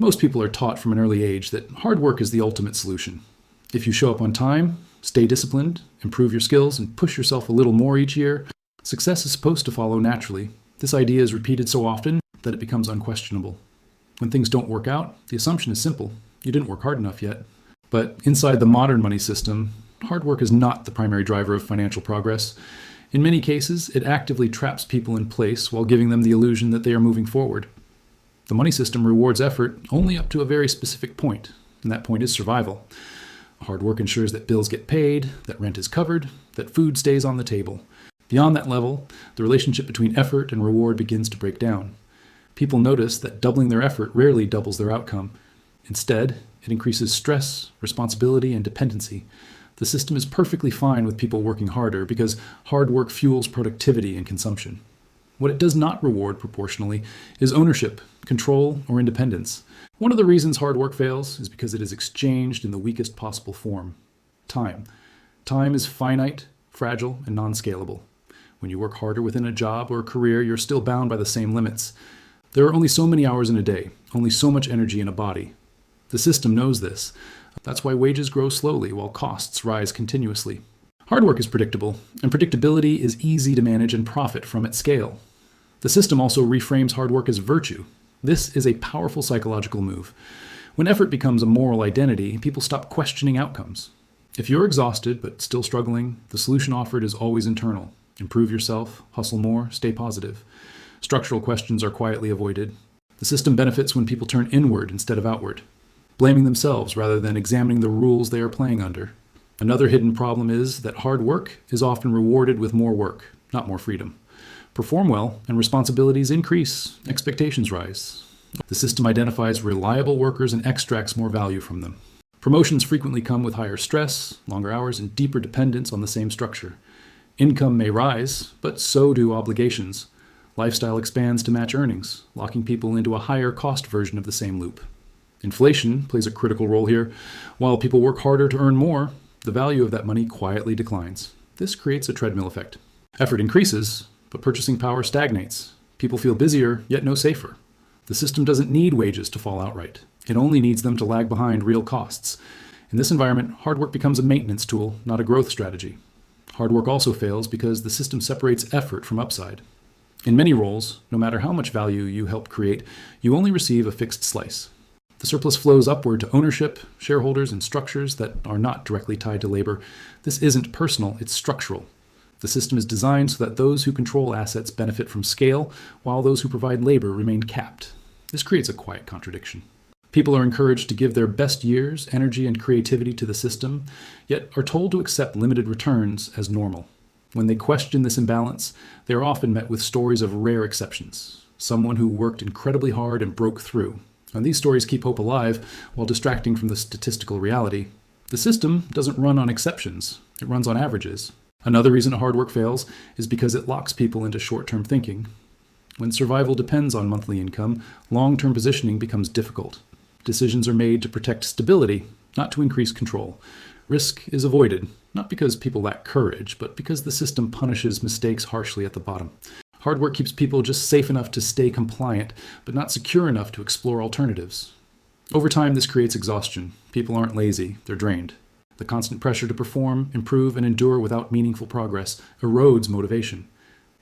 Most people are taught from an early age that hard work is the ultimate solution. If you show up on time, stay disciplined, improve your skills, and push yourself a little more each year, success is supposed to follow naturally. This idea is repeated so often that it becomes unquestionable. When things don't work out, the assumption is simple. You didn't work hard enough yet. But inside the modern money system, hard work is not the primary driver of financial progress. In many cases, it actively traps people in place while giving them the illusion that they are moving forward. The money system rewards effort only up to a very specific point, and that point is survival. Hard work ensures that bills get paid, that rent is covered, that food stays on the table. Beyond that level, the relationship between effort and reward begins to break down. People notice that doubling their effort rarely doubles their outcome. Instead, it increases stress, responsibility, and dependency. The system is perfectly fine with people working harder because hard work fuels productivity and consumption. What it does not reward proportionally is ownership, control, or independence. One of the reasons hard work fails is because it is exchanged in the weakest possible form: time. Time is finite, fragile, and non-scalable. When you work harder within a job or a career, you're still bound by the same limits. There are only so many hours in a day, only so much energy in a body. The system knows this. That's why wages grow slowly while costs rise continuously. Hard work is predictable, and predictability is easy to manage and profit from at scale. The system also reframes hard work as virtue. This is a powerful psychological move. When effort becomes a moral identity, people stop questioning outcomes. If you're exhausted but still struggling, the solution offered is always internal. Improve yourself, hustle more, stay positive. Structural questions are quietly avoided. The system benefits when people turn inward instead of outward, blaming themselves rather than examining the rules they are playing under. Another hidden problem is that hard work is often rewarded with more work, not more freedom. Perform well, and responsibilities increase, expectations rise. The system identifies reliable workers and extracts more value from them. Promotions frequently come with higher stress, longer hours, and deeper dependence on the same structure. Income may rise, but so do obligations. Lifestyle expands to match earnings, locking people into a higher cost version of the same loop. Inflation plays a critical role here. While people work harder to earn more, the value of that money quietly declines. This creates a treadmill effect. Effort increases, but purchasing power stagnates. People feel busier, yet no safer. The system doesn't need wages to fall outright. It only needs them to lag behind real costs. In this environment, hard work becomes a maintenance tool, not a growth strategy. Hard work also fails because the system separates effort from upside. In many roles, no matter how much value you help create, you only receive a fixed slice. The surplus flows upward to ownership, shareholders, and structures that are not directly tied to labor. This isn't personal, it's structural. The system is designed so that those who control assets benefit from scale, while those who provide labor remain capped. This creates a quiet contradiction. People are encouraged to give their best years, energy, and creativity to the system, yet are told to accept limited returns as normal. When they question this imbalance, they are often met with stories of rare exceptions. Someone who worked incredibly hard and broke through. And these stories keep hope alive while distracting from the statistical reality. The system doesn't run on exceptions, it runs on averages. Another reason hard work fails is because it locks people into short-term thinking. When survival depends on monthly income, long-term positioning becomes difficult. Decisions are made to protect stability, not to increase control. Risk is avoided, not because people lack courage, but because the system punishes mistakes harshly at the bottom. Hard work keeps people just safe enough to stay compliant, but not secure enough to explore alternatives. Over time, this creates exhaustion. People aren't lazy, they're drained. The constant pressure to perform, improve, and endure without meaningful progress erodes motivation.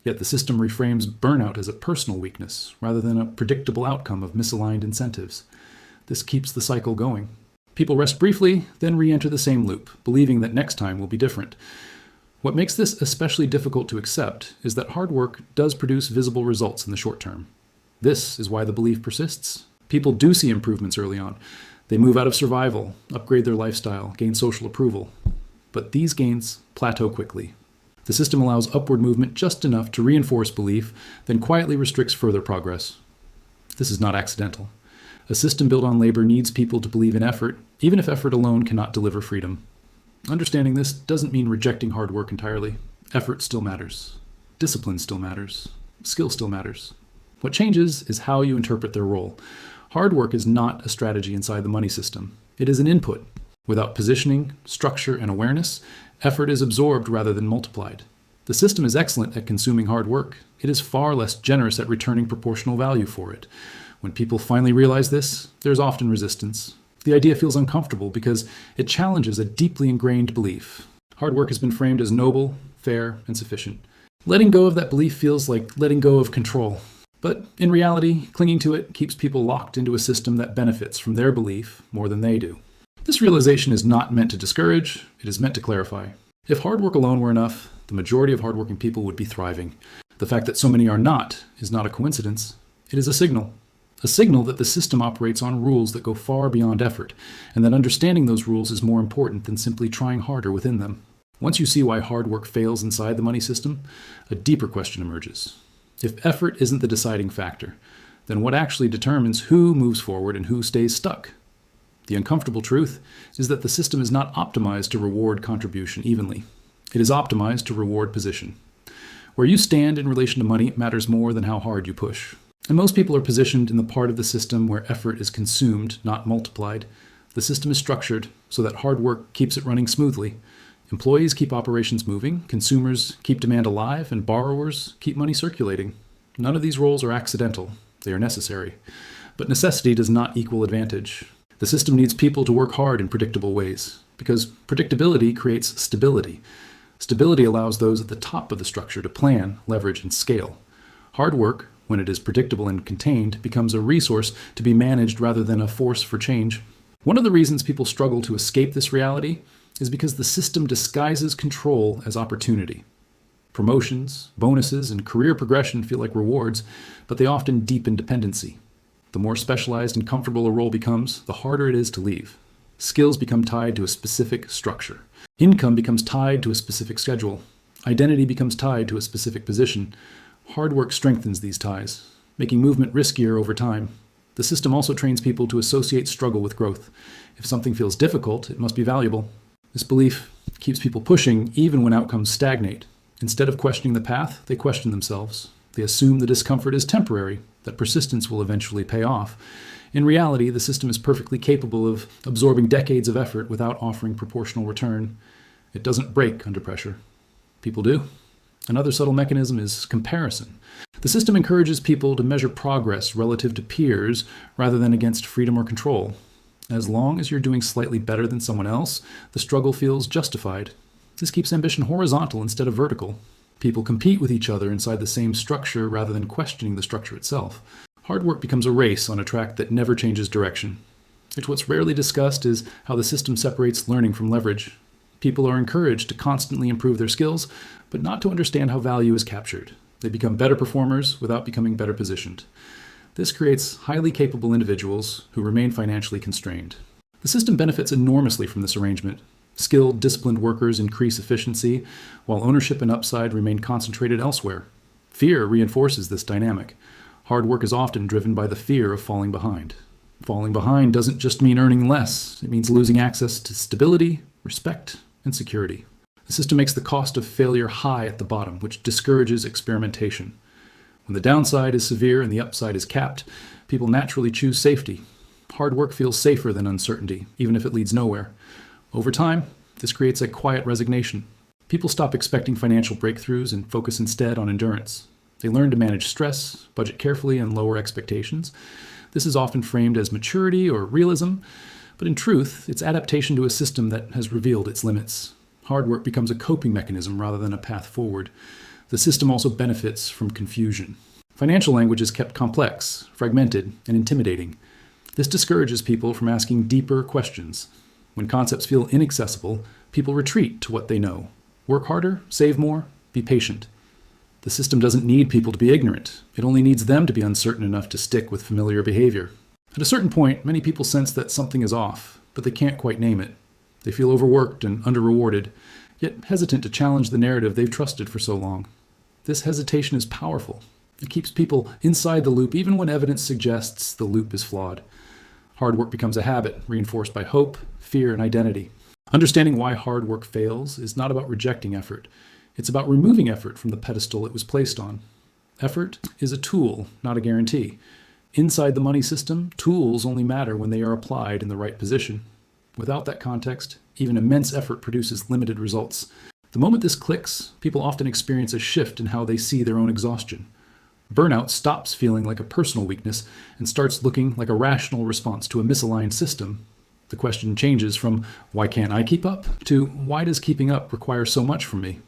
Yet the system reframes burnout as a personal weakness, rather than a predictable outcome of misaligned incentives. This keeps the cycle going. People rest briefly, then re-enter the same loop, believing that next time will be different. What makes this especially difficult to accept is that hard work does produce visible results in the short term. This is why the belief persists. People do see improvements early on. They move out of survival, upgrade their lifestyle, gain social approval. But these gains plateau quickly. The system allows upward movement just enough to reinforce belief, then quietly restricts further progress. This is not accidental. A system built on labor needs people to believe in effort, even if effort alone cannot deliver freedom. Understanding this doesn't mean rejecting hard work entirely. Effort still matters. Discipline still matters. Skill still matters. What changes is how you interpret their role. Hard work is not a strategy inside the money system. It is an input. Without positioning, structure, and awareness, effort is absorbed rather than multiplied. The system is excellent at consuming hard work. It is far less generous at returning proportional value for it. When people finally realize this, there's often resistance. The idea feels uncomfortable because it challenges a deeply ingrained belief. Hard work has been framed as noble, fair, and sufficient. Letting go of that belief feels like letting go of control. But in reality, clinging to it keeps people locked into a system that benefits from their belief more than they do. This realization is not meant to discourage, it is meant to clarify. If hard work alone were enough, the majority of hardworking people would be thriving. The fact that so many are not is not a coincidence. It is a signal. A signal that the system operates on rules that go far beyond effort, and that understanding those rules is more important than simply trying harder within them. Once you see why hard work fails inside the money system, a deeper question emerges. If effort isn't the deciding factor, then what actually determines who moves forward and who stays stuck? The uncomfortable truth is that the system is not optimized to reward contribution evenly. It is optimized to reward position. Where you stand in relation to money matters more than how hard you push. And most people are positioned in the part of the system where effort is consumed, not multiplied. The system is structured so that hard work keeps it running smoothly. Employees keep operations moving, consumers keep demand alive, and borrowers keep money circulating. None of these roles are accidental. They are necessary. But necessity does not equal advantage. The system needs people to work hard in predictable ways, because predictability creates stability. Stability allows those at the top of the structure to plan, leverage, and scale. Hard work, when it is predictable and contained, becomes a resource to be managed rather than a force for change. One of the reasons people struggle to escape this reality is because the system disguises control as opportunity. Promotions, bonuses, and career progression feel like rewards, but they often deepen dependency. The more specialized and comfortable a role becomes, the harder it is to leave. Skills become tied to a specific structure. Income becomes tied to a specific schedule. Identity becomes tied to a specific position. Hard work strengthens these ties, making movement riskier over time. The system also trains people to associate struggle with growth. If something feels difficult, it must be valuable. This belief keeps people pushing even when outcomes stagnate. Instead of questioning the path, they question themselves. They assume the discomfort is temporary, that persistence will eventually pay off. In reality, the system is perfectly capable of absorbing decades of effort without offering proportional return. It doesn't break under pressure. People do. Another subtle mechanism is comparison. The system encourages people to measure progress relative to peers rather than against freedom or control. As long as you're doing slightly better than someone else, the struggle feels justified. This keeps ambition horizontal instead of vertical. People compete with each other inside the same structure rather than questioning the structure itself. Hard work becomes a race on a track that never changes direction. What's rarely discussed is how the system separates learning from leverage. People are encouraged to constantly improve their skills, but not to understand how value is captured. They become better performers without becoming better positioned. This creates highly capable individuals who remain financially constrained. The system benefits enormously from this arrangement. Skilled, disciplined workers increase efficiency, while ownership and upside remain concentrated elsewhere. Fear reinforces this dynamic. Hard work is often driven by the fear of falling behind. Falling behind doesn't just mean earning less. It means losing access to stability, respect, and security. The system makes the cost of failure high at the bottom, which discourages experimentation. When the downside is severe and the upside is capped, people naturally choose safety. Hard work feels safer than uncertainty, even if it leads nowhere. Over time, this creates a quiet resignation. People stop expecting financial breakthroughs and focus instead on endurance. They learn to manage stress, budget carefully, and lower expectations. This is often framed as maturity or realism, but in truth, it's adaptation to a system that has revealed its limits. Hard work becomes a coping mechanism rather than a path forward. The system also benefits from confusion. Financial language is kept complex, fragmented, and intimidating. This discourages people from asking deeper questions. When concepts feel inaccessible, people retreat to what they know. Work harder, save more, be patient. The system doesn't need people to be ignorant. It only needs them to be uncertain enough to stick with familiar behavior. At a certain point, many people sense that something is off, but they can't quite name it. They feel overworked and under-rewarded, yet hesitant to challenge the narrative they've trusted for so long. This hesitation is powerful. It keeps people inside the loop even when evidence suggests the loop is flawed. Hard work becomes a habit, reinforced by hope, fear, and identity. Understanding why hard work fails is not about rejecting effort. It's about removing effort from the pedestal it was placed on. Effort is a tool, not a guarantee. Inside the money system, tools only matter when they are applied in the right position. Without that context, even immense effort produces limited results. The moment this clicks, people often experience a shift in how they see their own exhaustion. Burnout stops feeling like a personal weakness and starts looking like a rational response to a misaligned system. The question changes from why can't I keep up to why does keeping up require so much from me?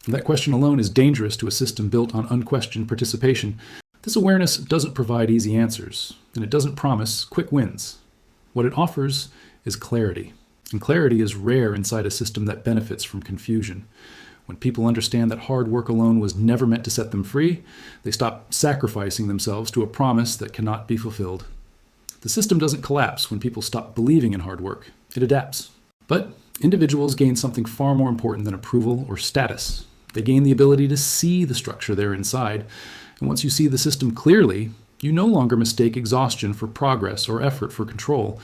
That question alone is dangerous to a system built on unquestioned participation. This awareness doesn't provide easy answers, and it doesn't promise quick wins. What it offers is clarity, and clarity is rare inside a system that benefits from confusion. When people understand that hard work alone was never meant to set them free, they stop sacrificing themselves to a promise that cannot be fulfilled. The system doesn't collapse when people stop believing in hard work. It adapts. But individuals gain something far more important than approval or status. They gain the ability to see the structure they're inside. And once you see the system clearly, you no longer mistake exhaustion for progress or effort for control.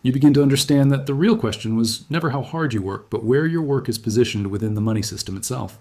You begin to understand that the real question was never how hard you work, but where your work is positioned within the money system itself.